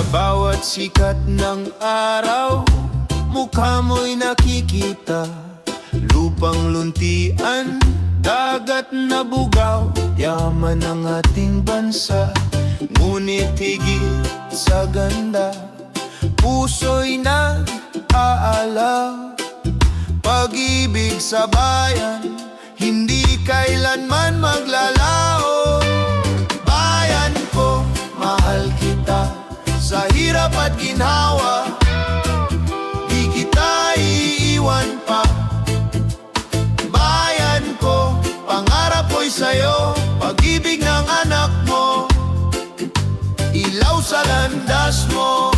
Bawat sikat ng araw, mukha mo'y nakikita. Lupang luntian, dagat na bugaw, yaman ng ating bansa. Ngunit higit sa ganda, puso'y nag-aalaw. Pag-ibig sa bayan, hindi kailanman maglalaho. Bayan ko, mahal kita, sa hirap at ginhawa, di kita iiwan pa. Bayan ko, pangarap ko'y sa'yo, pag-ibig ng anak mo, ilaw sa landas mo.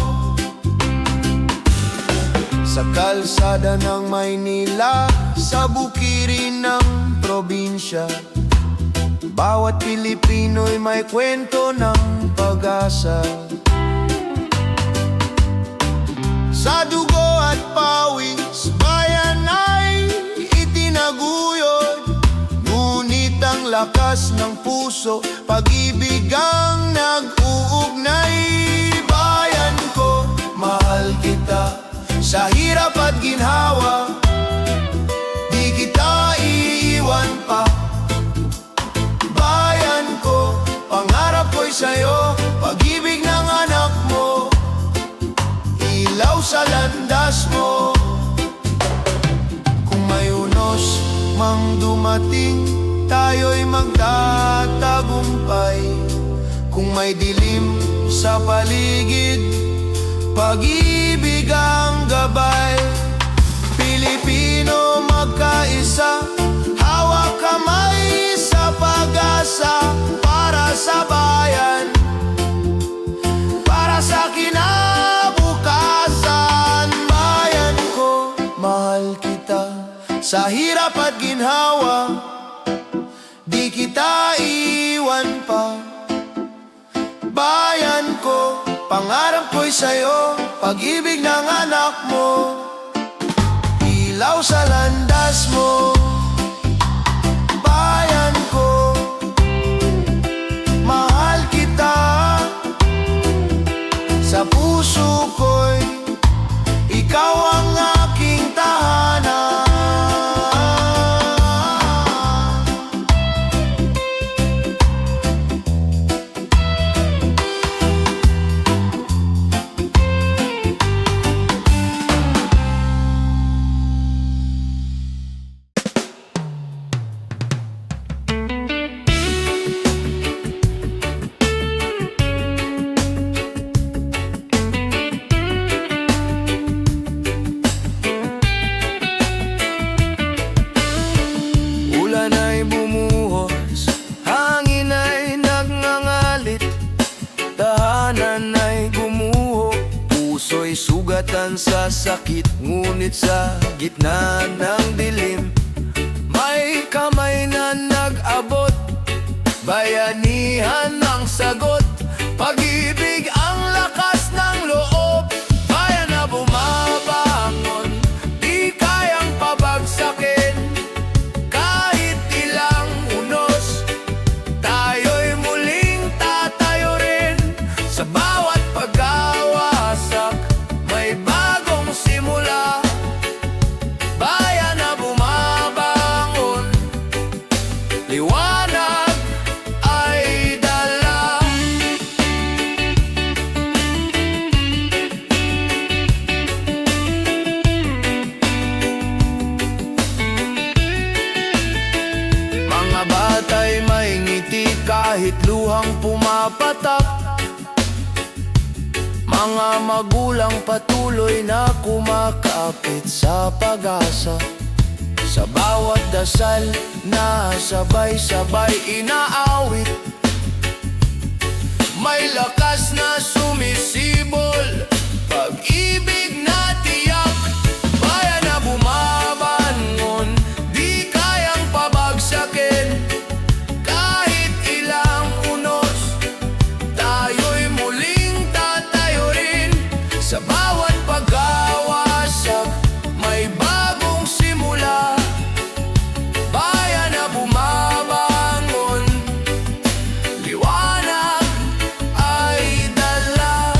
Sa kalsada ng Maynila, sa bukirin ng probinsya, bawat Pilipino'y may kwento ng pag-asa. Sa dugo at pawis, bayan ay itinaguyod. Ngunit ang lakas ng puso, pag-ibig ang nag-uugnay. Bayan ko, mahal kita, sa hirap at ginhawa, di kita iiwan pa. Bayan ko, pangarap ko'y sa'yo, pag-ibig ng anak mo, ilaw sa landas mo. Kung may unos mang dumating, tayo'y magtatagumpay. Kung may dilim sa paligid, pag-ibig ang gabay. Pilipino magkaisa, hawak kamay sa pag-asa. Para sa bayan, para sa kinabukasan. Bayan ko, mahal kita, sa hirap at ginhawa, di kita iwan pa. Bayan ko, pangarap ko'y sa'yo, pag-ibig ng anak mo, ilaw sa landas mo. Bayan ko, mahal kita, sa puso ko'y ikaw ang aking tahanan. Ulan ay bumuhos, hangin ay nagngangalit, tahanan ay gumuho, puso'y sugatan sa sakit. Ngunit sa gitna ng dilim, may kamay na nag-abot, bayanihan ang sagot, pag-ibig ang lakas ng loob. Bayan na bumabangon, di kayang pabagsakin. Kahit ilang unos, tayo'y muling tatayo rin. Sa bawat pag-awasak, may bagong simula. Bayan na bumabangon, liwanag ay dala. Mga bata'y may ngiti kahit luhang pumapatak. Mga magulang patuloy na kumakapit sa pag-asa. Sa bawat dasal na sabay-sabay inaawit, may lakas na sumisibol, pag-ibig na tiyak. Bayan na bumabangon, di kayang pabagsakin. Kahit ilang unos, tayo'y muling tatayo rin. Sa bawat pag-awasak, may bagong simula. Bayan na bumabangon, liwanag ay dala.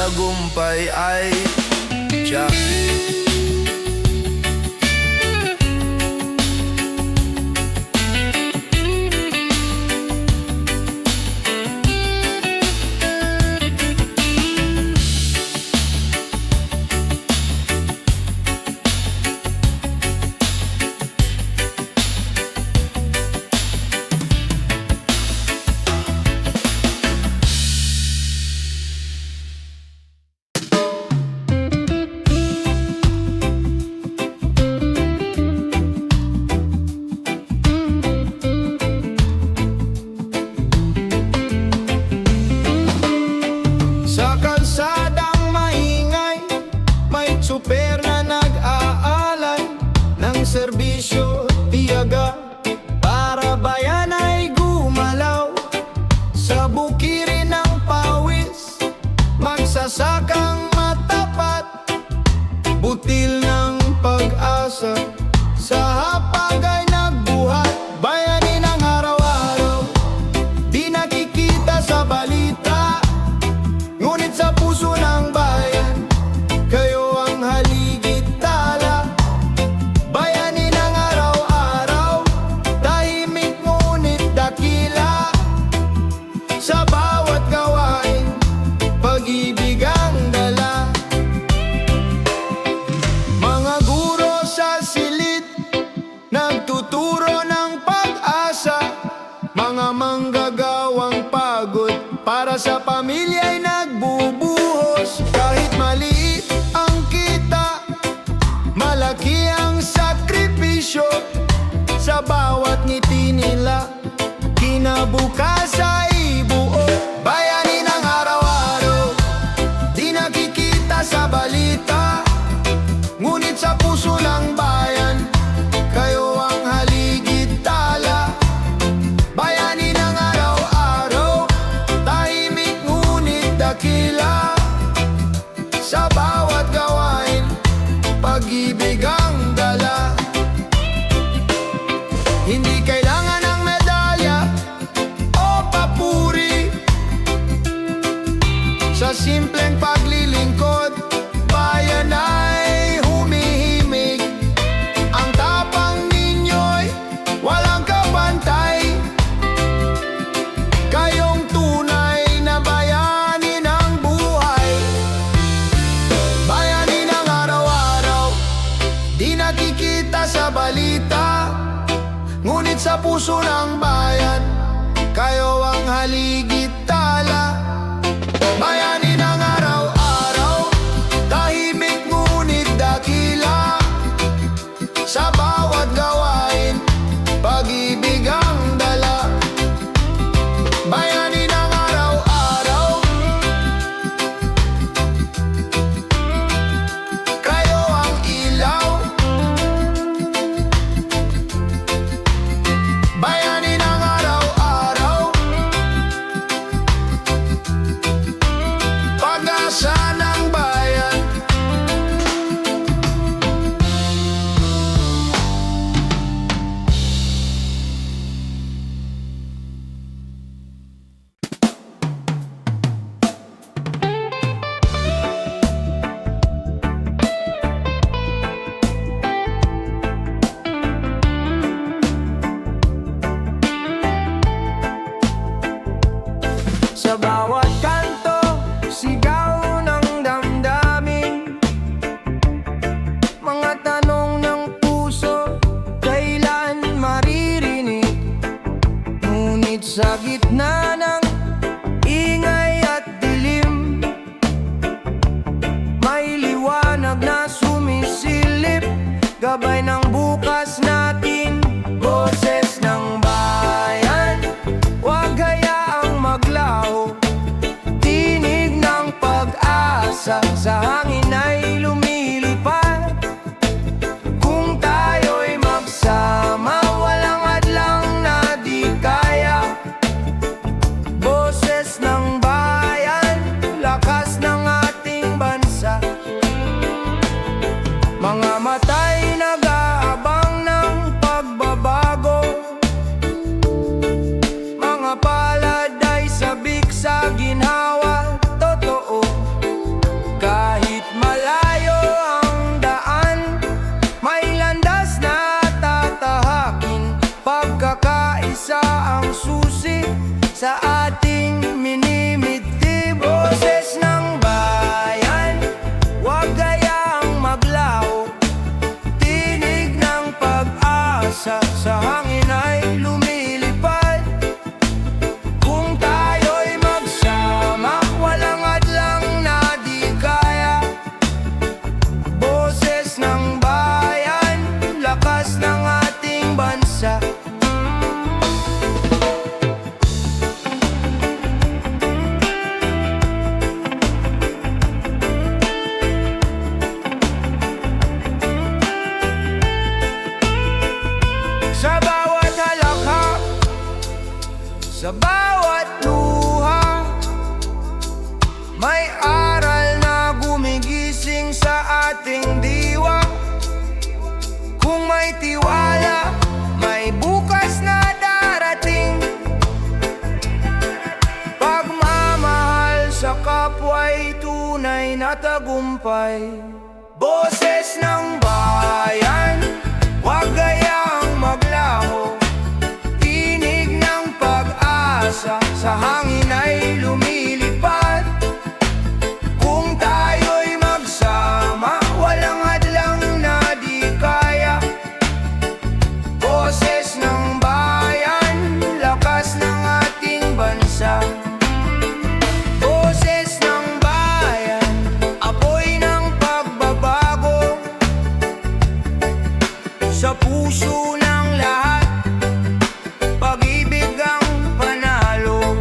tagumpay ay tiyak. Sa kalsadang maingay, may tsuper na nag-aalay ng serbisyo tiyaga para bayan ay gumalaw. Sa bukirin ng pawis, magsasakang matapat, butil ng pag-asa, sa hapag ay nagbuhat. Bayani ng araw-araw, di nakikita sa balita, ngunit sa puso ng bayan, kayo ang haligit tala. Bayani ng araw-araw, tahimik ngunit dakila, sa bawat gawain, pag-ibig ang dala. Mga guro sa silid, nagtuturo ng pag-asa, mga manggagawang pagod para sa pamilya'y nagbubuhos. Kahit maliit ang kita, malaki ang sakripisyo, sa bawat ngiti nila, kinabukas ay buo. Bayani ng araw-araw, di nakikita sa balita, ngunit sa puso ng bayan, kayo ang haligit tala. Bayani ng araw-araw, tahimik ngunit dakila, sa bawat gawain, pag-ibig ang dala. Hindi kailangan ng medalya o papuri, sa simpleng paglilingkod, bayan ay humihimig. Ang tapang ninyo'y walang kabantay, kayong tunay na bayani ng buhay. Bayani ng araw-araw, di nakikita sa balita, ngunit sa puso ng bayan, kayo ang haligit tala. Bayani ng araw-araw, tahimik ngunit dakila, sa bawat gawain, pag-ibig ang dala. Bayani ng araw-araw, kayo ang ilaw. Bayani ng araw-araw, pag-asa ng bayan. Sa bawat kanto, sigaw ng damdamin, mga tanong ng puso, kailan maririnig? Ngunit sa gitna ng ingay at dilim, may liwanag na sumisilip, gabay ng bukas natin, boses ng bayan, huwag hayaang maglaho, tinig ng pag-asa, sa hangin ay lumilipad. Kung tayo'y magsama, walang hadlang na di kaya. Boses ng bayan, lakas ng ating bansa, mga matay nag-aabang ng pagbabago, mga palad ay sabik sa ginhawa, totoo. aral na gumigising sa ating diwa. Kung may tiwala, may bukas na darating. Pagmamahal sa kapwa'y tunay na tagumpay. Boses ng bayan, huwag gayang maglaho. Tinig ng pag-asa, sa hangin ay lumilipad. Kung tayo'y magsama, walang hadlang na di kaya. Boses ng bayan, lakas ng ating bansa. Boses ng bayan, apoy ng pagbabago. Sa puso ng lahat, pag-ibig ang panalo.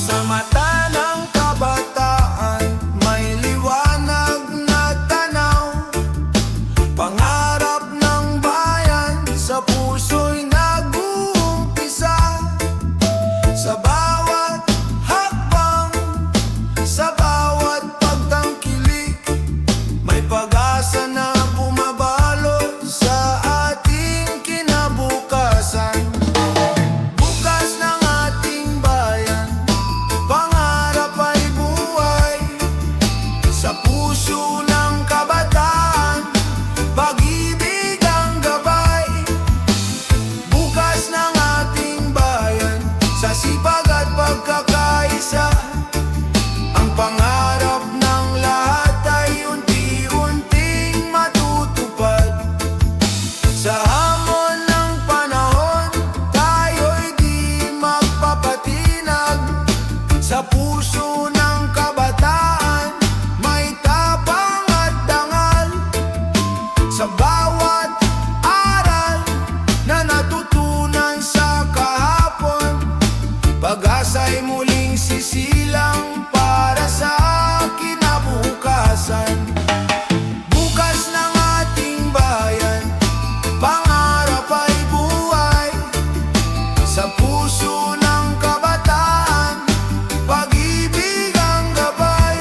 Sa mata ng kabataan, may liwanag na tanaw. Pangarap ng bayan, sa puso'y nag-uumpisa. Sa bawat hakbang, sa bawat pagtangkilik, may pag-asa na bumabalot sa ating kinabukasan. Bukas ng ating bayan, pangarap ay buhay. Sa puso ng kabataan, pag-ibig ang gabay. Bukas ng ating bayan, sa sipag at pagkakaisa. Ang pangarap ng lahat ay unti-unting matutupad. Sa hamon ng panahon, tayo'y di magpapatinag. Sa puso ng kabataan, may tapang at dangal. Sa bawat aral na natutunan sa kahapon, pag-asa'y muling sisilang para sa kinabukasan. Bukas ng ating bayan, pangarap ay buhay. Sa puso ng kabataan, pag-ibig ang gabay.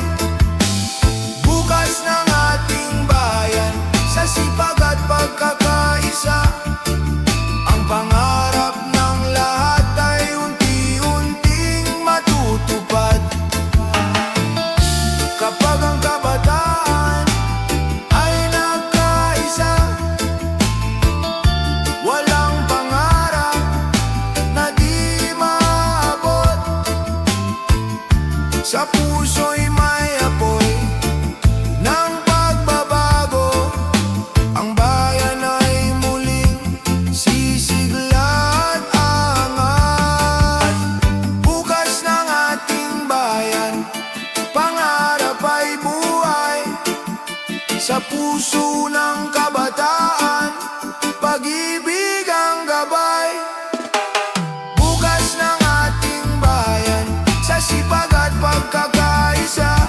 Bukas ng ating bayan, sa sipag at pagkakaisa. Ang pangarap ng lahat ay unti-unting matutupad. Kapag ang kabataan ay nagkaisa, walang pangarap na di maabot. Sa puso'y may apoy ng pagbabago. Ang bayan ay muling sisigla at angat. Bukas ng ating bayan, pangarap ay buhay. Sa puso ng kabataan, pag-ibig ang gabay. Bukas ng ating bayan, sa sipag at pagkakaisa.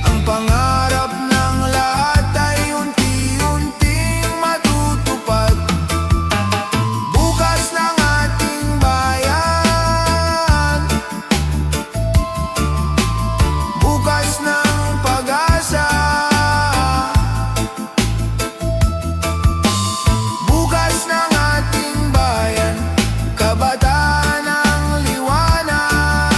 Ang pangarap ng lahat ay unti-unting matutupad. Bukas ng ating bayan, bukas ng pag-asa. Bukas ng ating bayan, kabataan ang liwanag.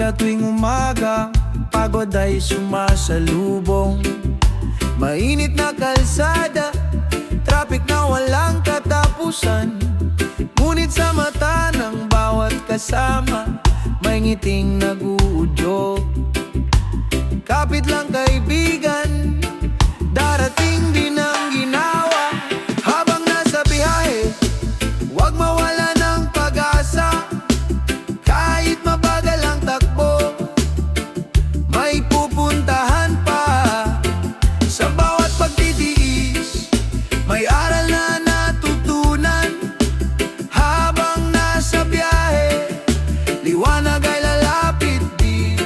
tila tuwing umaga, pagod ay sumasalubong. Mainit na kalsada, traffic na walang katapusan. Ngunit sa mata ng bawat kasama, may ngiting nag-uudyok. Kapit lang kaibigan, darating din ang ginawa. Habang nasa biyahe, huwag mawala ng pag-asa. Kahit mabagal ang takbo, may pupuntahan pa. Sa bawat pagtitiis, may aral na natutunan. Habang nasa biyahe, liwanag ay lalapit din.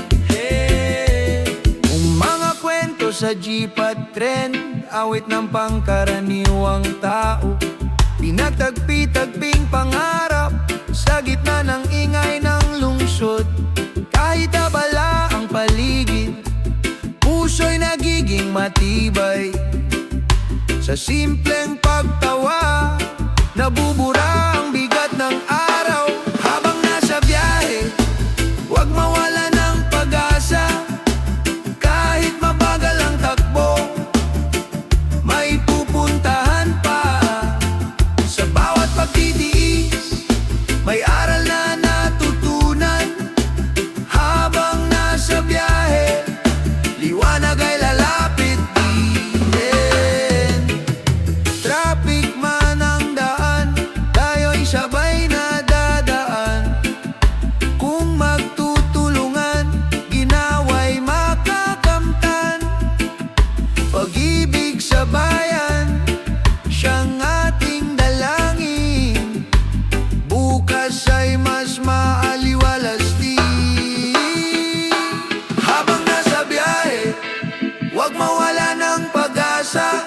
Kung mga kwento sa jeep at tren, awit ng pangkaraniwang tao. Pinagtagpi-tagping pangarap sa gitna ng ingay ng lungsod. Kahit abala ang paligid, puso'y nagiging matibay. Sa simpleng pagtawa, nabubura ang bigat ng araw. Habang nasa biyahe, huwag mawala ng pag-asa. Kahit mabagal ang takbo, may pupuntahan pa. Sa bawat pagtitiis, may aral na natutunan. Habang nasa biyahe, liwanag ay lalapit din. Traffic man ang daan, tayo'y sabay na dadaan. Kung magtutulungan, ginawa'y makakamtan. Pag-ibig sa bayan, siyang ating dalangin. Bukas ay mas maaliwalas din. Habang nasa biyahe, huwag mawala ng pag-asa.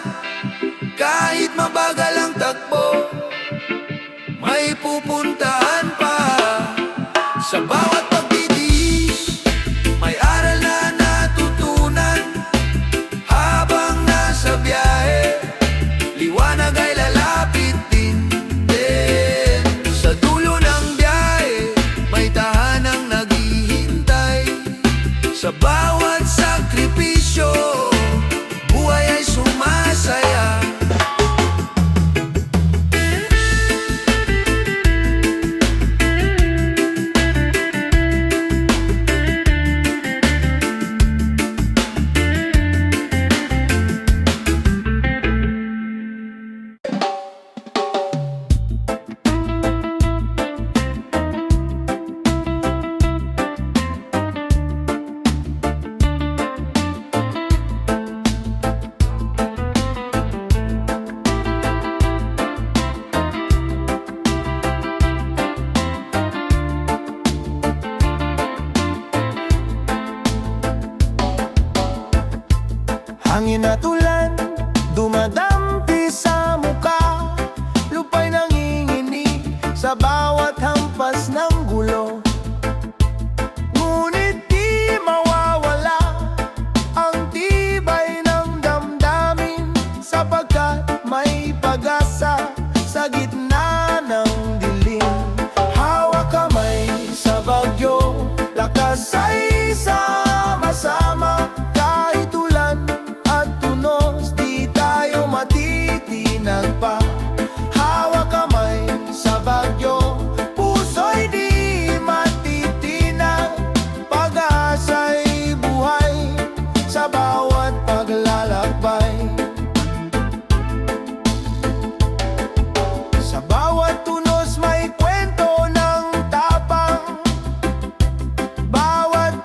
Kahit mabagal ang takbo, may pupuntahan pa. Sa bawat pagtitiis, may aral na natutunan. Habang nasa biyahe, liwanag ay lalapit din. Sa dulo ng biyahe, may tahanang naghihintay. Sa bawat sakripisyo, buhay ay sumasaya. Hangin at ulan, dumadampi sa muka. Lupa'y nanginginig sa bawat hampas ng gulo. Ngunit di mawawala ang tibay ng damdamin, sapagkat may pag-asa sa gitna ng dilim. Hawak kamay sa bagyo, lakas ay sama-sama. Kahit ulan at tunos, di tayo matitinag pa. Hawak kamay sa bagyo, puso'y di matitinag. Pag-asa'y buhay sa bawat paglalakbay. Sa bawat tunos may kwento ng tapang. Bawat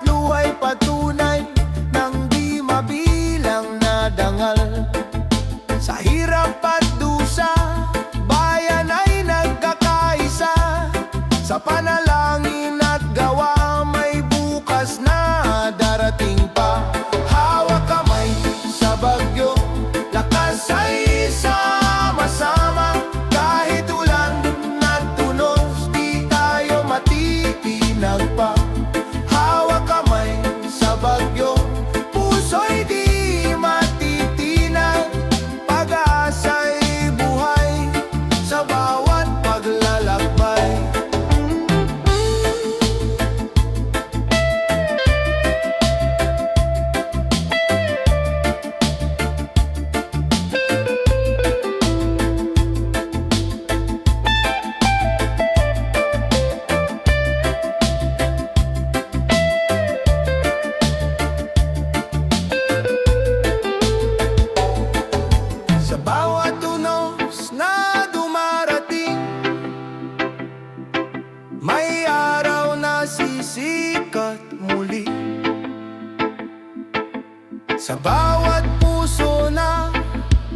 Sa bawat puso na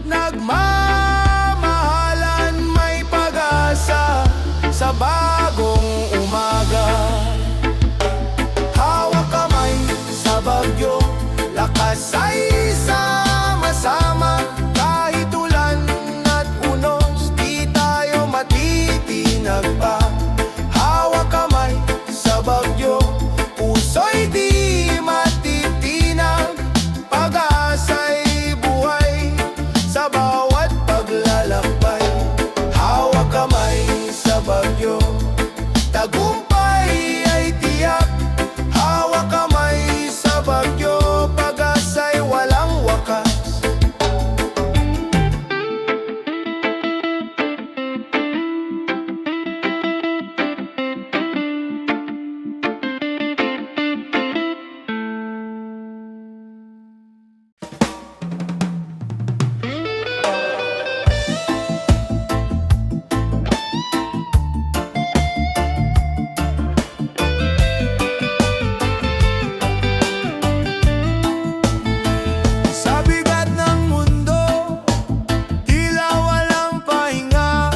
nagmamahalan, may pag-asa sa bagong umaga. Hawak kamay sa bagyo, lakas ay sama-sama. Kahit ulan at unos, di tayo matitinag pa. Hawak kamay sa bagyo, puso'y di matitinag. Pag-asa'y buhay sa bawat paglalakbay. Hawak kamay sa bagyo, tagumpay ay tiyak. Hawak kamay sa bagyo, pag-asa'y walang wakas. Sa bigat ng mundo, tila walang pahinga.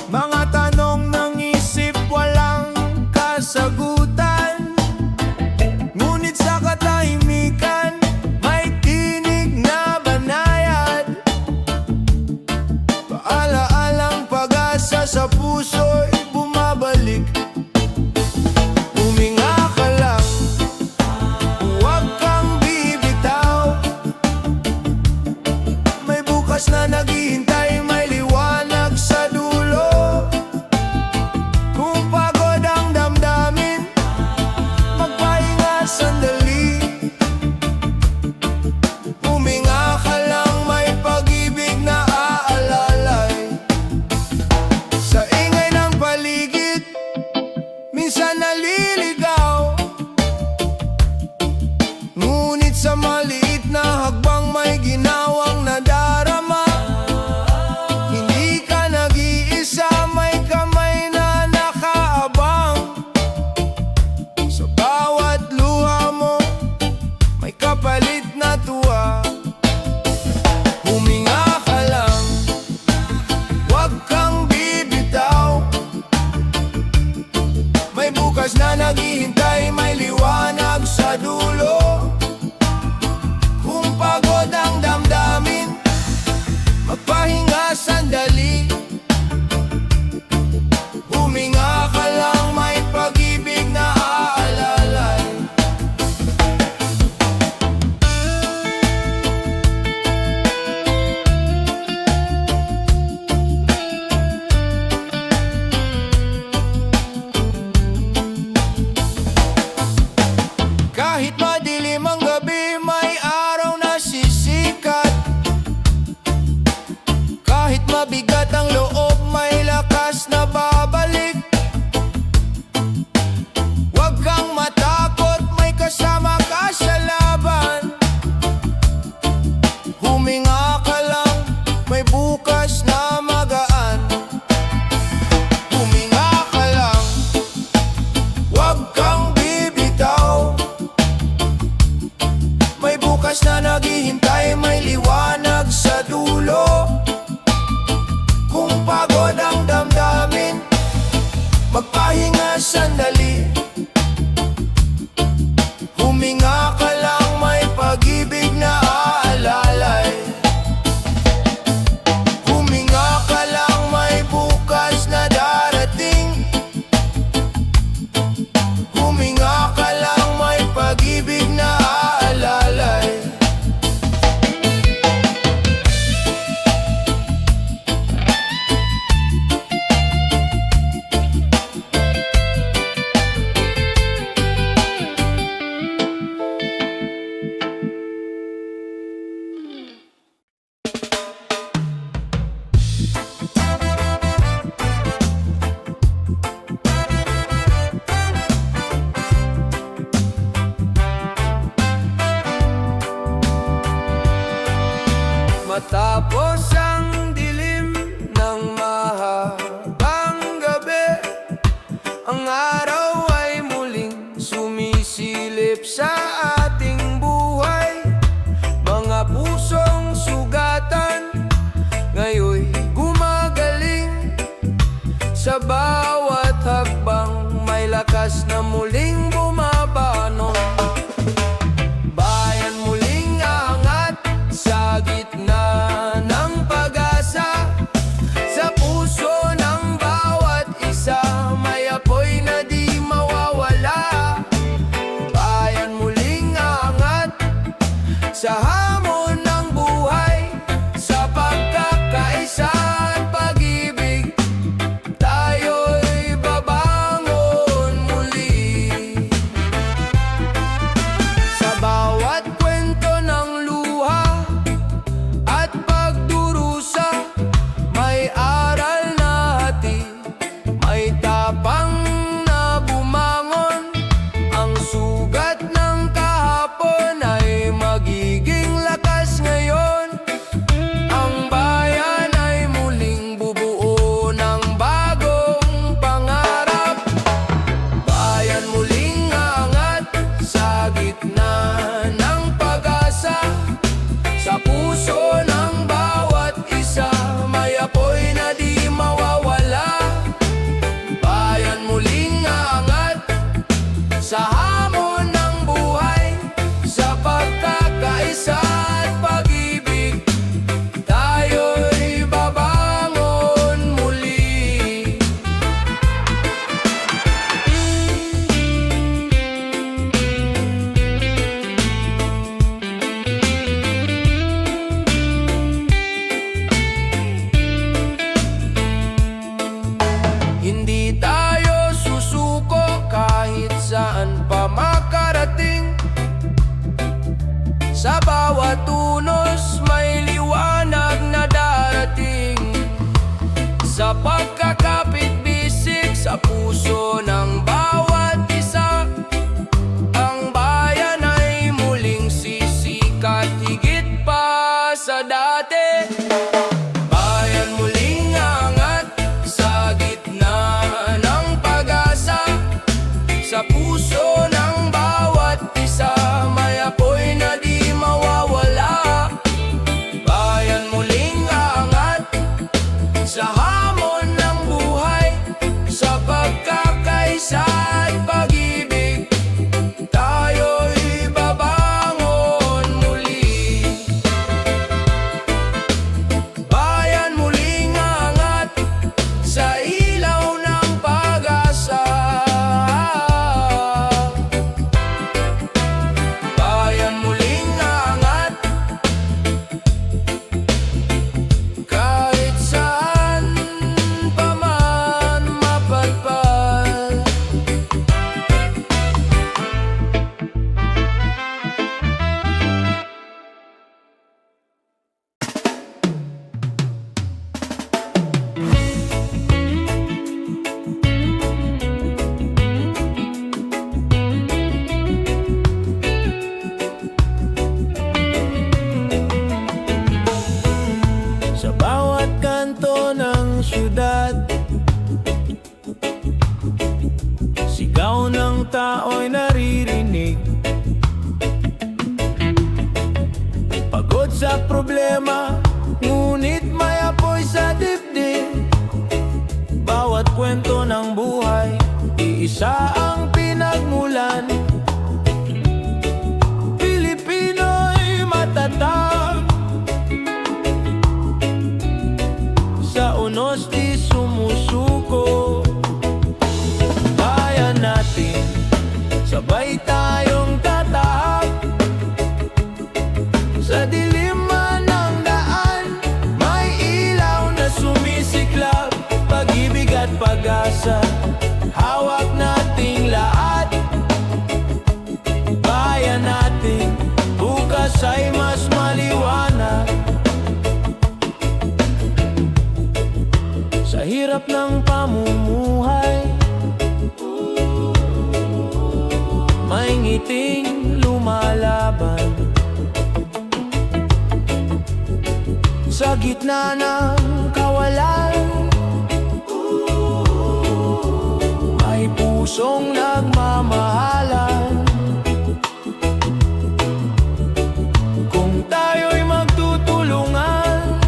Mga tanong ng isip, walang kasagutan. Ngunit sa katahimikan, may tinig na banayad. Paala-alang pag-asa sa puso'y bumabalik. Huminga ka lang, huwag kang bibitaw. May bukas na naghihintay, may liwanag sa dulo. Kung pagod ang damdamin, magpahinga sandali. Huminga ka lang, may pag-ibig na aalalay. Sa ingay ng paligid, minsan naliligaw. Ngunit sa maliit na hakbang, may ginawang nadarama. Hindi ka nag-iisa, may kamay na nakaabang. Sa bawat luha mo, may kapalit na tuwa. Huminga ka lang, huwag kang bibitaw. May bukas na naghihintay, may liwanag sa dulo. Kung pagod ang damdamin, magpahinga sandali. Huminga ka lang, may pag-ibig na aalalay. Kahit madilim lakas na muling bumabangon. Bayan muling aangat sa gitna ng pag-asa. Sa puso ng bawat isa may apoy na di mawawala. Bayan muling aangat sa hamon ng buhay. Sa pagkakaisa at pag-ibig, tayo'y babangon muli. Sa bawat kwento ng luha at pagdurusa, may aral na hatid, may tapang na bumangon. Ang sugat ng kahapon ay magiging lakas ngayon. Ang bayan ay muling bubuo ng bagong pangarap. Bayan muling aangat sa gitna ng pag-asa. Sa puso ng bawat isa may apoy na di mawawala. Bayan muling aangat sa hamon ng buhay. Sa pagkakaisa at pag-ibig, tayo'y babangon muli. Hindi tayo susuko kahit saan pa makarating. Sa bawat unos may liwanag na darating. Sa pagkakapit-bisik sa puso ng bawat isa, ang bayan ay muling sisikat higit pa sa dati. Bayan muling aangat sa gitna ng pag-asa. Sa puso ng bawat isa may apoy na di mawawala. Bayan muling aangat sa hamon ng buhay. Sa pagkakaisa at pag-ibig, tayo'y babangon muli. Bayan muling aangat sa ilaw ng pag-asa. Bayan muling aangat kahit saan pa man mapadpad. Sa bawat kanto ng syudad, sigaw ng tao'y naririnig. Pagod sa problema, ngunit may apoy sa dibdib. Bawat kwento ng buhay, iisa ang pinagmulan. Pilipino'y matatag, sa unos di sumusuko. Bayan natin, sabay tayong tatahak. Sa dilim man ng daan, may ilaw na sumisiklab. Pag-ibig at pag-asa, hawak nating lahat. Bayan natin, bukas ay mas maliwanag. Sa hirap ng pamumuhay, may ngiting lumalaban. Sa gitna ng kawalan, may pusong nagmamahalan. Kung tayo'y magtutulungan,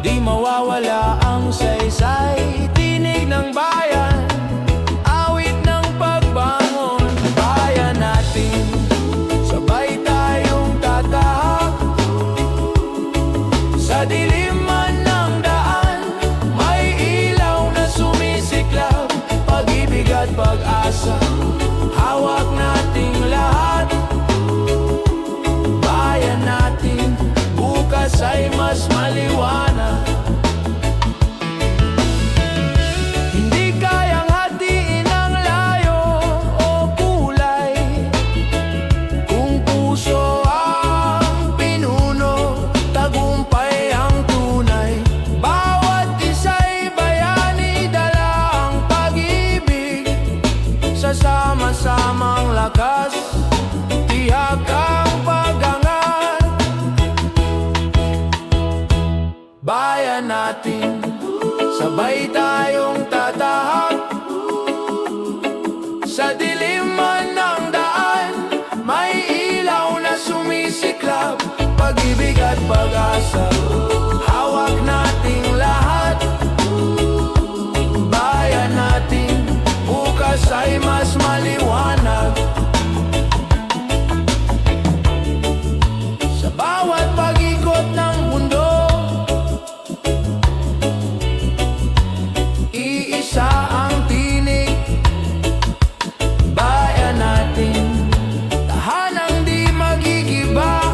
di mawawala ang saysay. Tinig ng sabay tayong tatahak sa dilim man ng daan. May ilaw na sumisiklab, pag-ibig at pag-asa, hawak nating lahat. Bayan natin bukas ay mas maliwanag. Sa bawat pag-ikot ng mundo, iisa ang tinig. Bayan natin, tahanang di magigiba.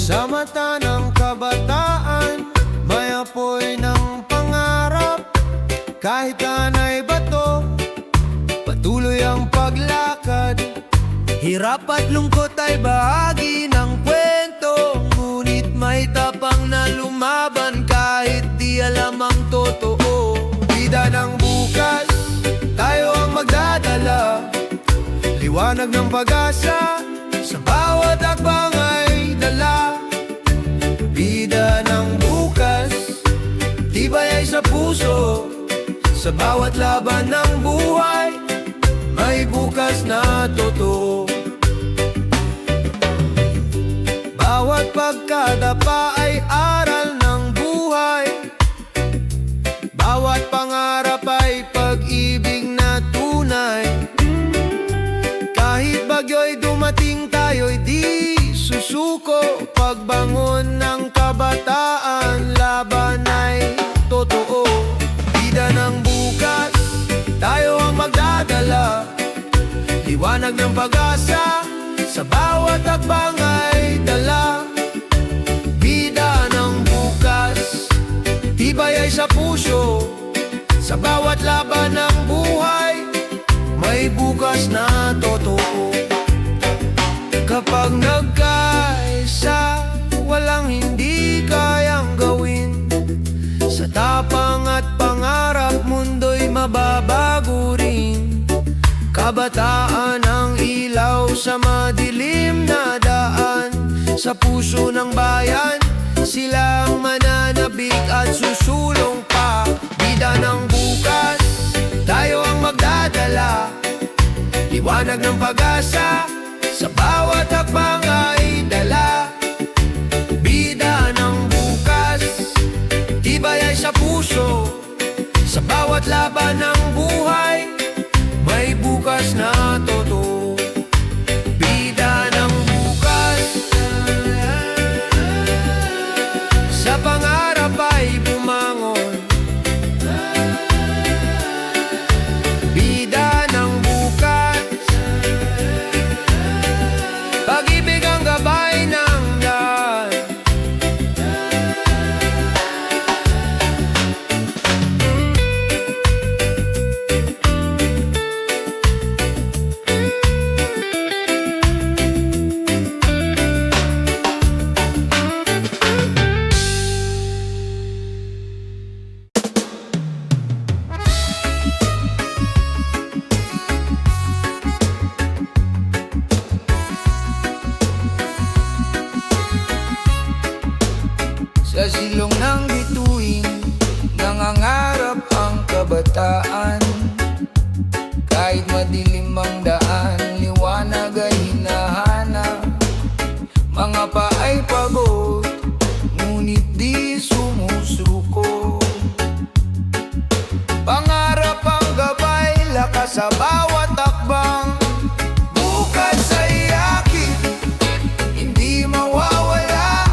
Sa mata ng kabataan, may apoy ng pangarap. Kahit tanay bato, patuloy ang paglakad. Hirap at lungkot ay bahagi ng kwento, ngunit may tapang na lumaban kahit di alam ang totoo. Bida ng bukas, tayo ang magdadala, liwanag ng pag-asa, sa bawat akbang ay dala. Bida ng bukas, tibay ay sa puso, sa bawat laban ng buhay, may bukas na totoo. Bawat pagkadapa ay aral ng buhay, bawat pangarap ay pag-ibig na tunay. Kahit bagyo'y dumating, tayo'y di susuko. Pagbangon ng kabataan, laban ay totoo. Bida ng bukas, tayo ang magdadala, liwanag ng pag-asa, sa bawat akbang ay dala. Bida ng bukas, tibay ay sa puso, sa bawat laban ng buhay, may bukas na totoo. Kapag nagkaisa, walang hindi kayang gawin. Sa tapang at pangarap, mundo'y mababago rin. Kabataan ang ilaw sa madilim na daan, sa puso ng bayan, silang mananabik at susulong pa. Bida ng bukas, tayo ang magdadala, liwanag ng pag-asa, sa bawat hakbang ay dala. Bida ng bukas, tibay ay sa puso, sa bawat laban ng buhay, may bukas na totoo. Bida ng bukas, sa pangarap ay bumangon. Bida ng bukas, pag-ibig ang gabay ng daan. Sa silong ng bituin, nangangarap ang kabataan. Kahit madilim ang daan, liwanag ay hinahanap. Mga paay pagod, ngunit di sumusuko. Pangarap ang gabay, lakas sa bawat takbang. Bukas ay akin, hindi mawawala.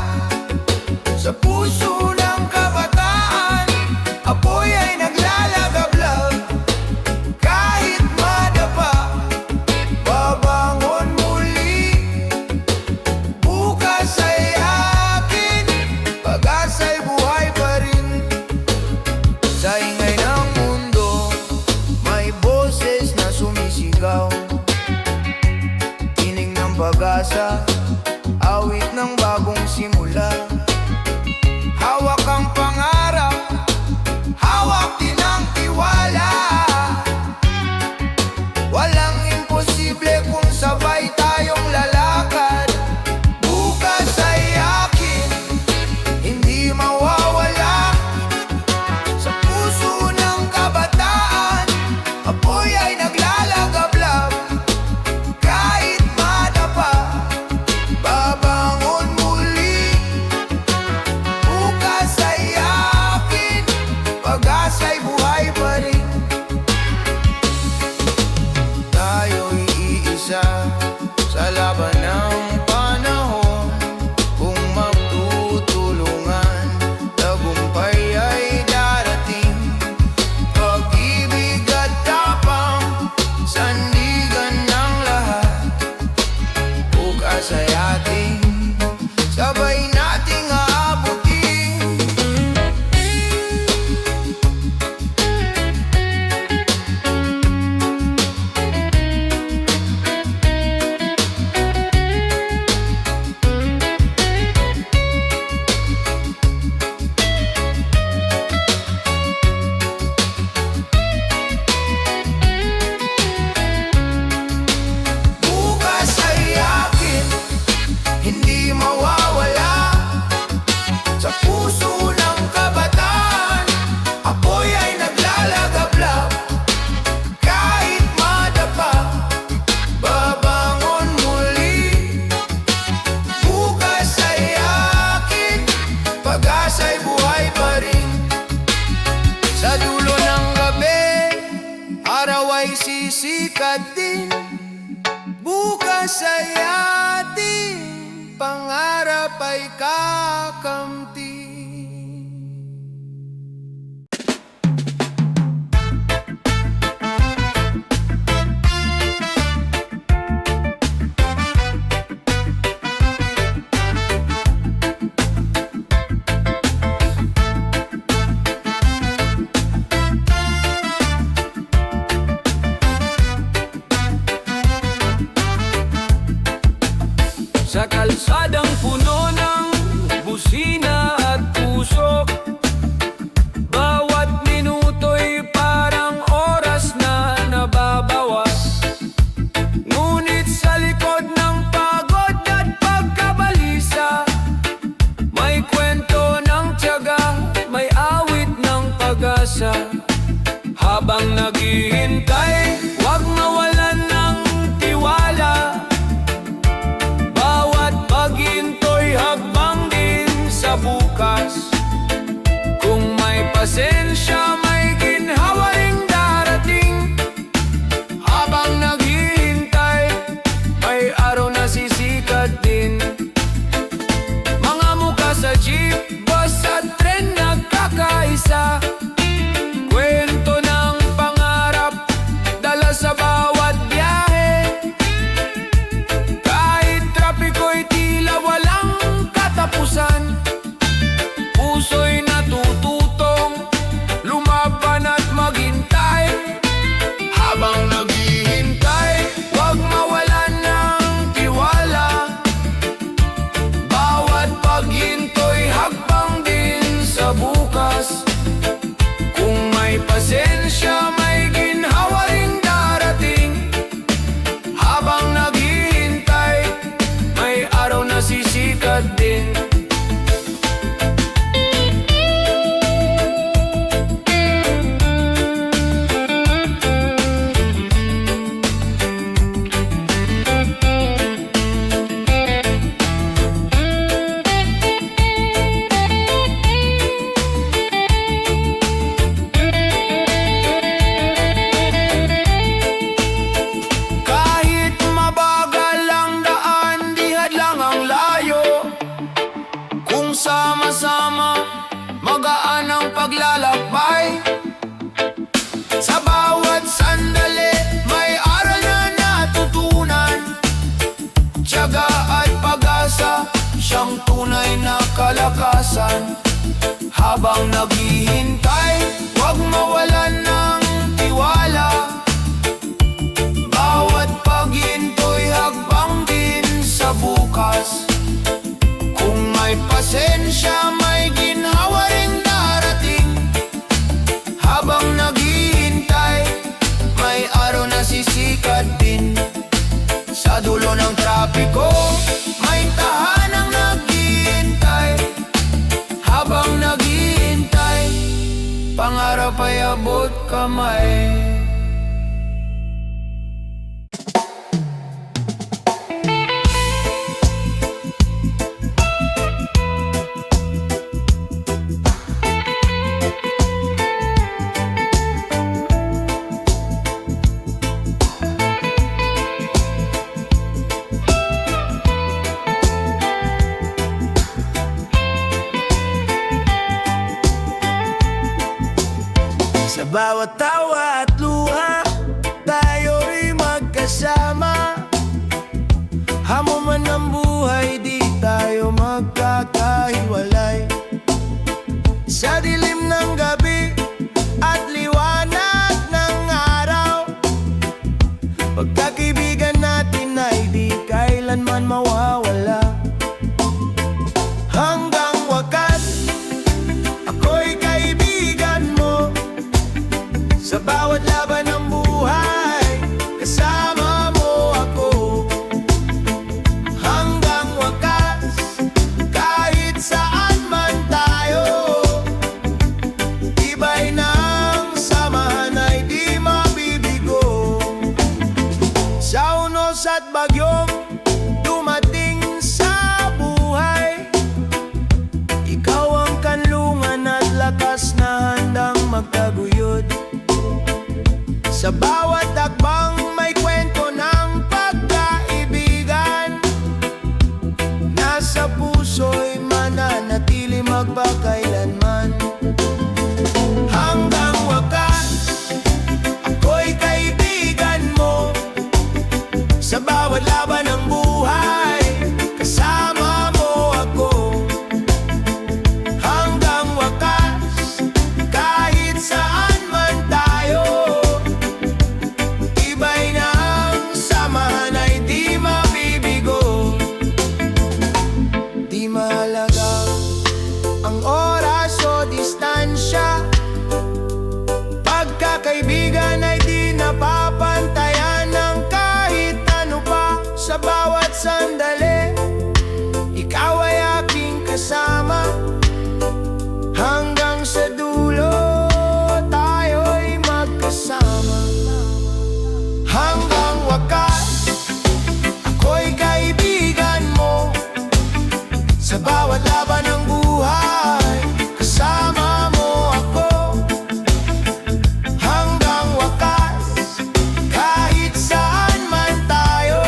Sa puso ng kabataan, apoy ay naglalagablab. sisikat din. Bukas ay ating pangarap ay kakamti. Sa kalsadang puno ng busina at puso, bawat minuto'y parang oras na nababawas. Ngunit sa likod ng pagod at pagkabalisa, may kwento ng tiyaga, may awit ng pag-asa. Habang naghihintay, huwag mawalan ng tiwala. Paghinto'y hakbang din sa bukas. Kung may pasensya, may ginhawa ring darating. Habang naghihintay, may araw na sisikat din. Mga mukha sa jeep, bus at tren nagkakaisa. Kwento ng pangarap, dala sa bawat biyahe. Kahit trapiko'y tila walang katapusan, puso'y natututong lumaban at maghintay. Habang naghihintay, huwag mawalan ng tiwala. Bawat paghinto'y hakbang din sa bukas. Kung may pasensya, may ginhawa ring darating. Habang naghihintay, may araw na sisikat din. Kahit mabagal ang daan, di hadlang ang layo. Kung sama-sama, magaan ang paglalakbay. Sa bawat sandali, may aral na natutunan. Tiyaga at pag-asa, siyang tunay na kalakasan. Habang naghihintay, huwag mawalan ng tiwala. Bawat paghinto'y hakbang din sa bukas. Kung may pasensya, may ginhawa ring darating. Habang naghihintay, may araw na sisikat din. Sa dulo ng trapiko, may tahanang naghihintay. Habang naghihintay, pangarap ay abot kamay. Sa bawat tawa at luha, tayo'y magkasama. Hamon man ang buhay, di tayo magkakahiwalay. Sa dilim ng gabi at liwanag ng araw, pagkakaibigan natin ay di kailanman mawawala. Hanggang wakas, ako'y kaibigan mo. Sa bawat laban ng buhay, kasama mo ako. Hanggang wakas, kahit saan man tayo, tibay ng samahan ay di mabibigo. Sa unos at bagyong dumating sa buhay, ikaw ang kanlungan at lakas na handang magtaguyod. Sa bawat hakbang may magpakailanman. Hanggang wakas, ako'y kaibigan mo. Sa bawat laban ng buhay, kasama mo ako. Hanggang wakas, kahit saan man tayo, iba'y na ang samahan ay di mabibigo. Di mahalaga ang oras o distansya, pagkakaibigan ay di napapantayan ng kahit ano pa. Sa bawat sandali, ikaw ay aking kasama. Hanggang sa dulo, tayo'y magkasama. Hanggang wakas, ako'y kaibigan mo. Sa bawat laban ng buhay, kasama mo ako. Hanggang wakas, kahit saan man tayo,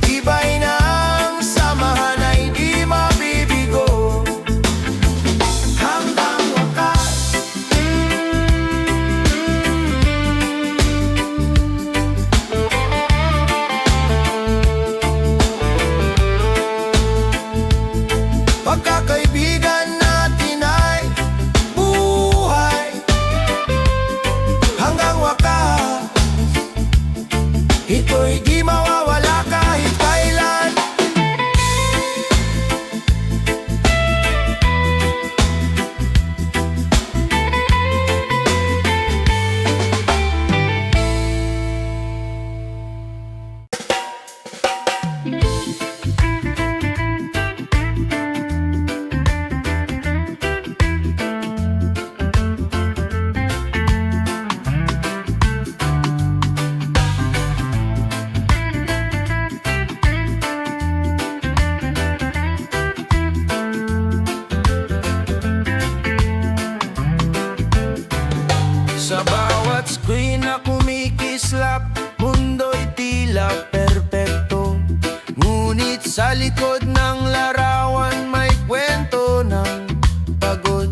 iba'y na ang samahan ay di mabibigo. Hanggang wakas. Pagkakaibigan natin ay buhay. Hanggang wakas, ito'y di mawawala kahit kailan. Sa bawat screen na kumikislap, mundo'y tila perpekto. Ngunit sa likod ng larawan may kwento ng pagod.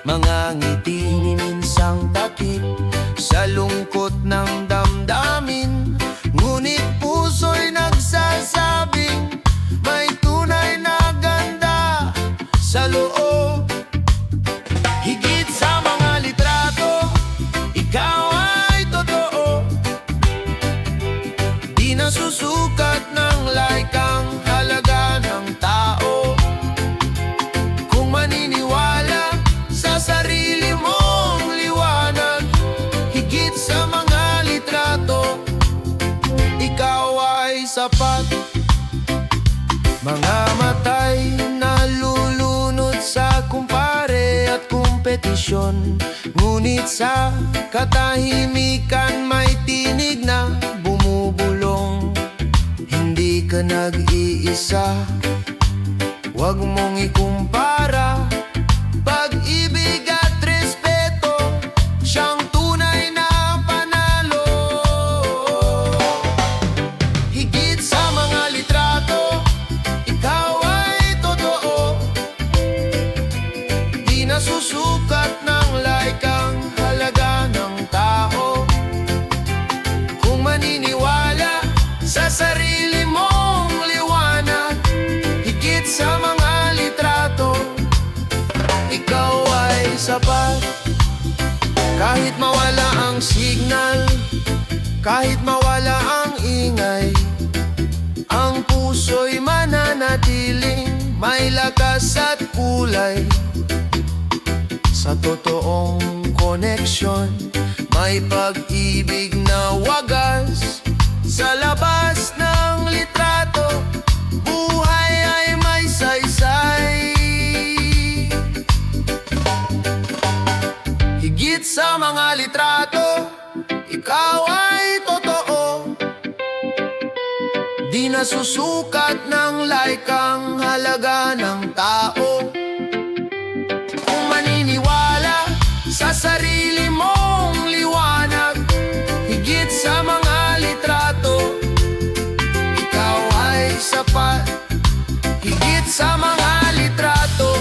Mga ngiti ni minsang takip sa lungkot ng damdamin. Ngunit puso'y nagsasabing may tunay na ganda sa loob. Higit sa mga litrato, ikaw ay totoo. Di nasusukat ng like ang halaga ng tao. Kung maniniwala sa sarili mong liwanag, higit sa mga litrato, ikaw ay sapat. Mga matay nalulunod sa kumpare at kompetisyon, ngunit sa katahimikan may tinig na bumubulong. Hindi ka nag-iisa, huwag mong ikumpara. Pag-ibig at respeto, siyang tunay na panalo. Higit sa mga litrato, ikaw ay totoo. Di nasusukat ng like ang halaga ng tao. Kung maniniwala sa sarili mong liwanag, higit sa mga litrato, ikaw ay sapat. Kahit mawala ang signal, kahit mawala ang ingay, ang puso'y mananatiling may lakas at kulay. Sa totoong koneksyon, may pag-ibig na wagas. Sa labas ng litrato, buhay ay may saysay. Higit sa mga litrato, ikaw ay totoo. Di nasusukat ng like ang halaga ng tao. Kung maniniwala sa sarili mong liwanag, higit sa mga litrato, ikaw ay sapat. Higit sa mga litrato,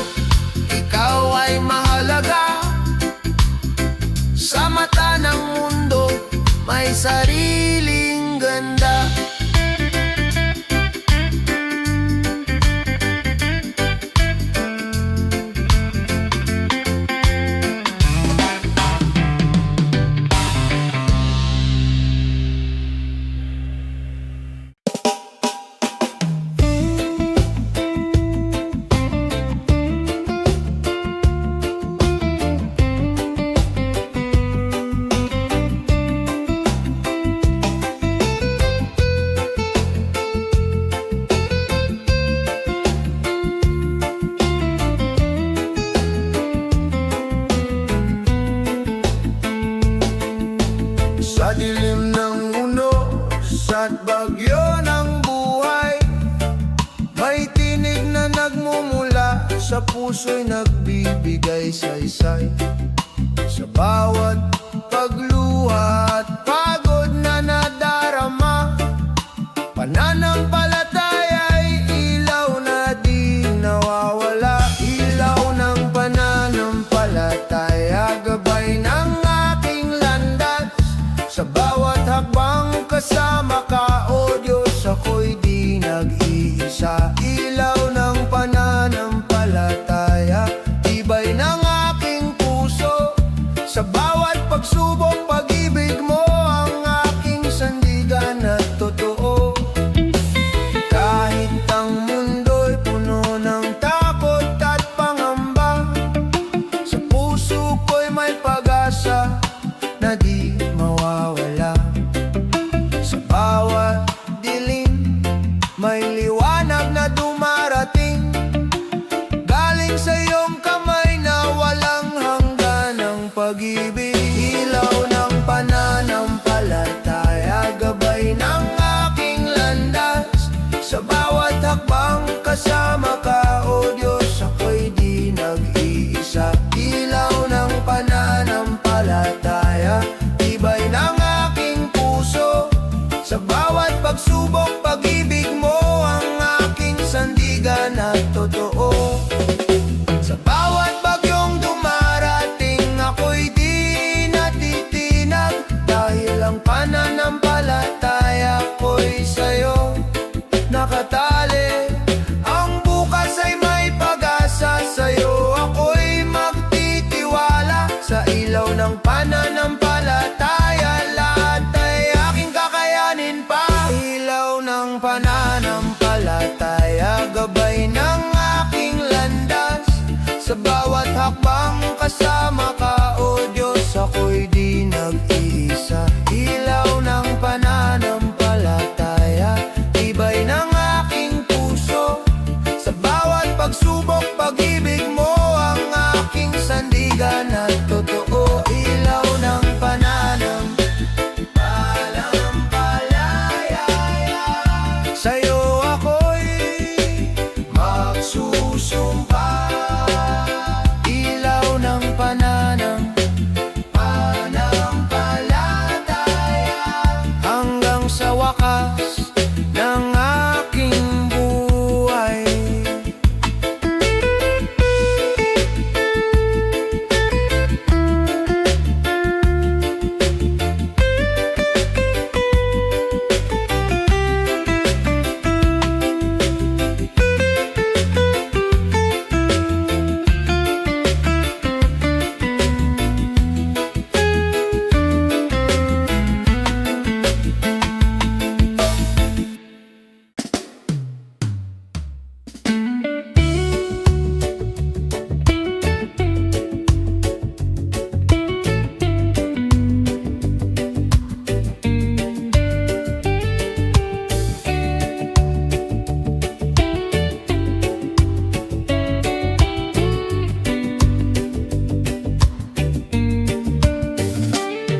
puso'y nagbibigay saysay. Sa bawat pagluha at pagod na nadarama, pananampalataya'y ilaw na di nawawala. Ilaw ng pananampalataya, gabay ng aking landas. Sa bawat hakbang kasama ka, o Diyos, ako'y di nag-iisa. Ilaw ng pananampalataya, tibay ng aking puso. Sa bawat pagsubok, pag-ibig mo ang aking sandigan at totoo. Kahit ang mundo'y puno ng takot at pangamba, sa puso ko'y may pag-asa na di mawawala. Sa bawat dilim, may liwanag na dumarating, galing sa iyong kamay na walang hanggan ng pag-ibig. Ilaw ng pananampalataya, gabay ng aking landas. Sa bawat hakbang kasama ka, o Diyos, ako'y di nag-iisa. Ilaw ng pananampalataya, tibay ng aking puso. Sa bawat pagsubok, pag-ibig mo ang aking sandigan at totoo. Sa bawat bagyong dumarating, ako'y di natitinag, dahil ang pananampalataya ko'y sa'yo nakatali. Ang bukas ay may pag-asa, sa'yo ako'y magtitiwala. Sa ilaw ng pananampalataya, lahat ay aking kakayanin pa. Ilaw ng pananampalataya, gabay ng aking landas. Sa bawat hakbang kasama ka, o Diyos, ako'y di nag-iisa. Ilaw ng pananampalataya, tibay ng aking puso. Sa bawat pagsubok, pag-ibig mo ang aking sandigan at totoo. Ilaw ng pananampalataya, sa'yo ako'y magsusumpa. Ilaw ng pananampalataya, hanggang sa wakas ng aking buhay.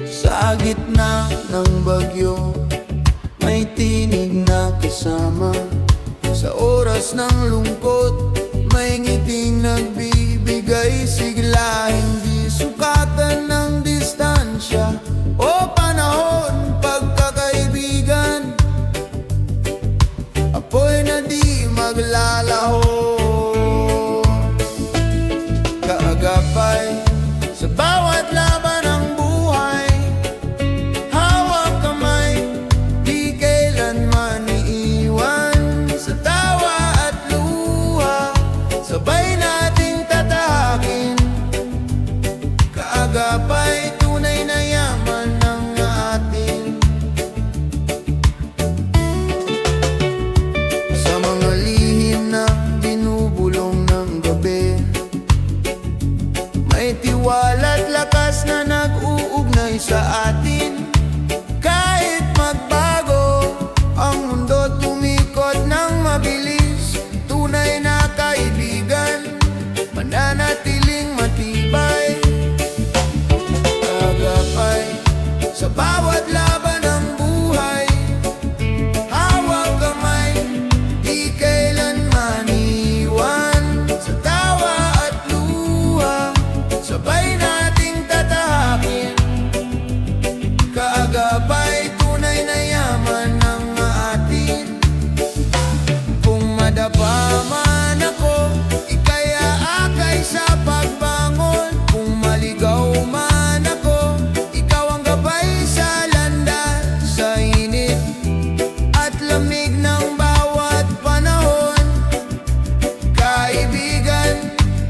Sa gitna ng bagyo, may tinig na kasama. Sa oras ng lungkot, may ngiting nagbibigay sigla. Hindi sukatan ng distansya o panahon, pagkakaibigan. Apoy na di maglalaho, kaagapay sa bawat laban ng buhay. Hawak kamay, di kailanman iiwan. Sa tawa at luha, sabay nating tatahakin. Kaagapay, tunay na yaman ng atin. Sa mga lihim na binubulong ng gabi, may tiwala't lakas na nag-uugnay sa atin. Kahit magbago ang mundo, tumikot ng mabilis. Tunay na kaibigan,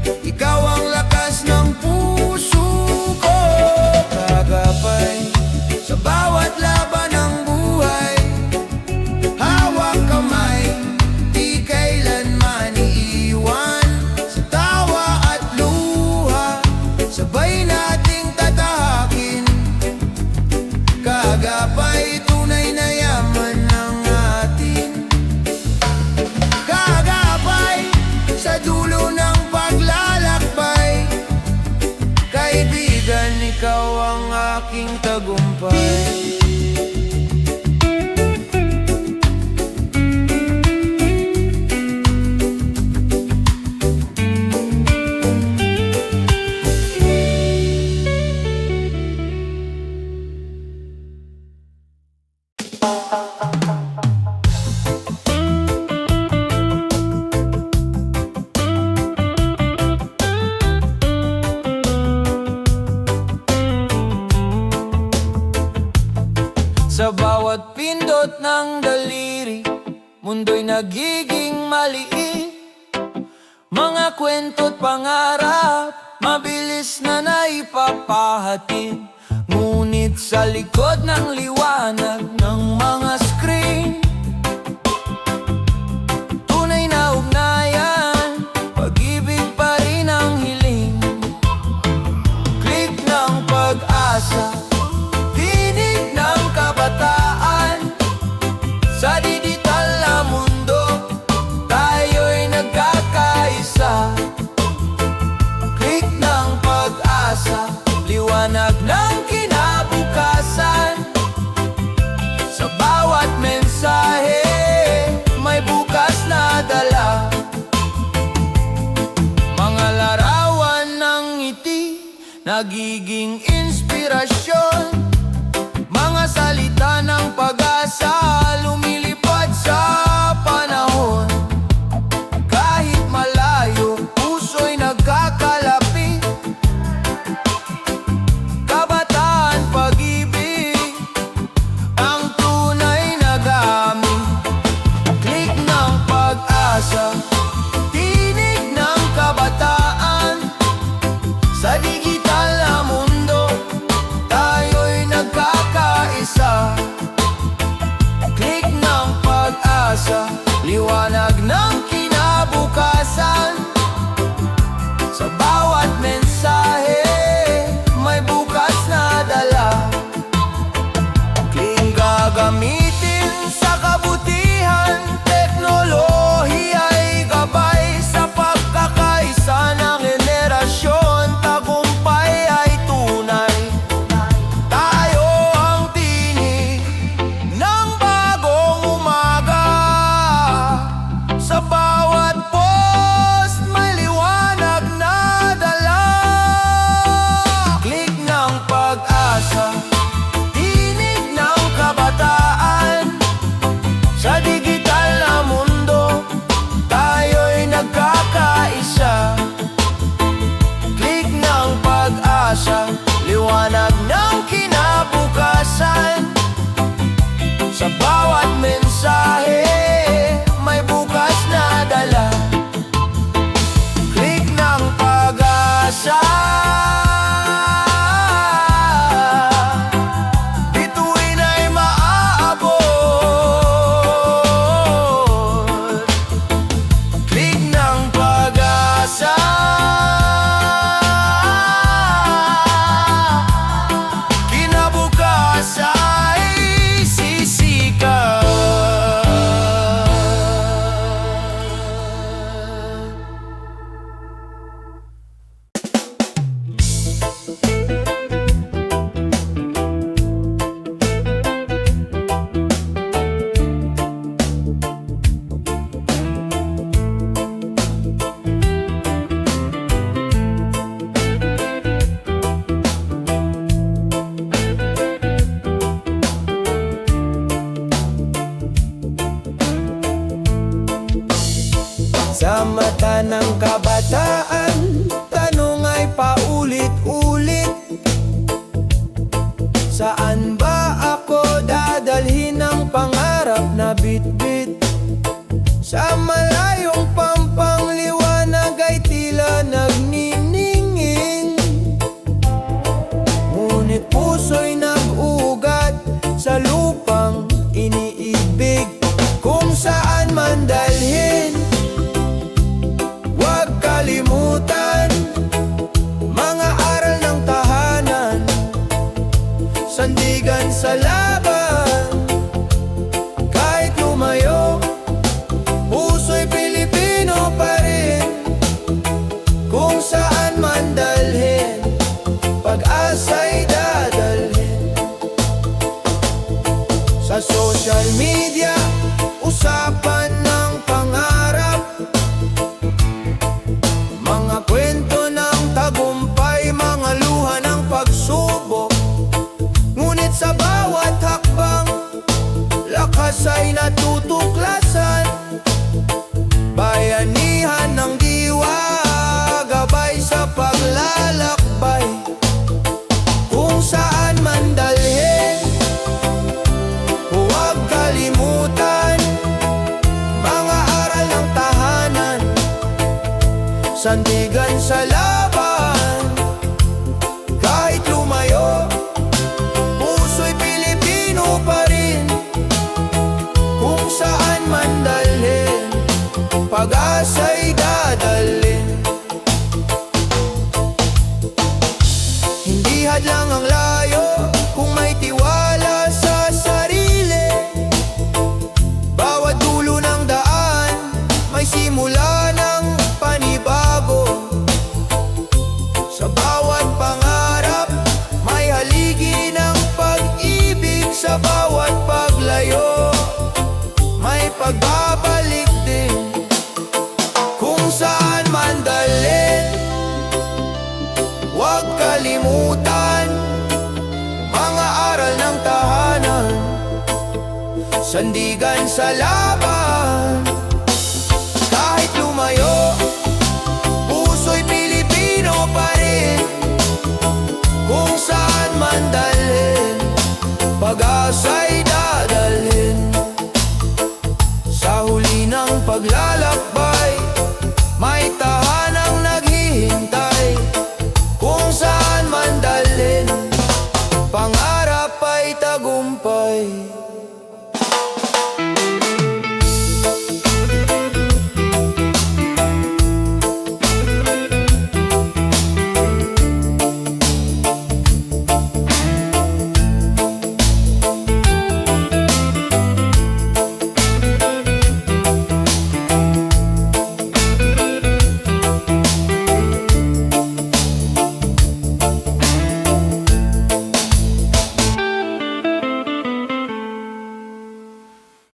Ikaw ang lakas ng puso ko, kagapay sa bawat laban ng buhay. Hawak kamay, di kailanman iiwan. Sa tawa at luha, sabay nating tatahakin. Kagapay, tunay na yaman ng atin. Kagapay, sa dulo ng paglalakbay. Kaibigan, ikaw ang aking tagumpay. Sa bawat pindot ng daliri, mundo'y nagiging maliit. Mga kwento't pangarap, mabilis na naipapahatid. Ngunit sa likod ng liwanag ng mga screen, tunay na ugnayan, pag-ibig pa rin ang hiling. Click ng pag-asa, tinig ng kabataan. Sa digital na mundo, tayo'y nagkakaisa. Click ng pag-asa, liwanag ng kinabukasan. Sa bawat mensahe, may bukas na dala. Mga larawan ng ngiti, nagiging inspirasyon. Mga salita ng pag-asa, lumilipad sa panahon. Kahit malayo, puso'y nagkakalapit. Kabataan, pag-ibig, ang tunay na gamit. Click ng pag-asa, tinig ng kabataan. Sa digital na mundo, tayo'y nagkakaisa. Click ng sandigan sa laban. Kahit lumayo, puso'y Pilipino pa rin. Kung saan man dalhin, pag-asa'y dadalhin. Sa social media, usapan ng pangarap, mga kwento ng tagumpay, mga luha ng pagsubok. Ngunit sa bawat hakbang, lakas ay natutuklasan. Bayanihan ng diwa, gabay sa paglalakbay. Kung saan man dalhin, huwag kalimutan, mga aral ng tahanan, sandigan sa laban. Kahit lumayo, puso'y Pilipino pa rin. Kung saan man dalhin, pag-asa'y dadalhin. Hindi hadlang ang layo kung may tiwala sa sarili. Bawat dulo ng daan, may simula ng panibago. Sa bawat pangarap, may haligi ng pag-ibig. Sa bawat paglayo, may pagbabalik din. Kung saan man dalhin, huwag kalimutan, mga aral ng tahanan, sandigan sa laban.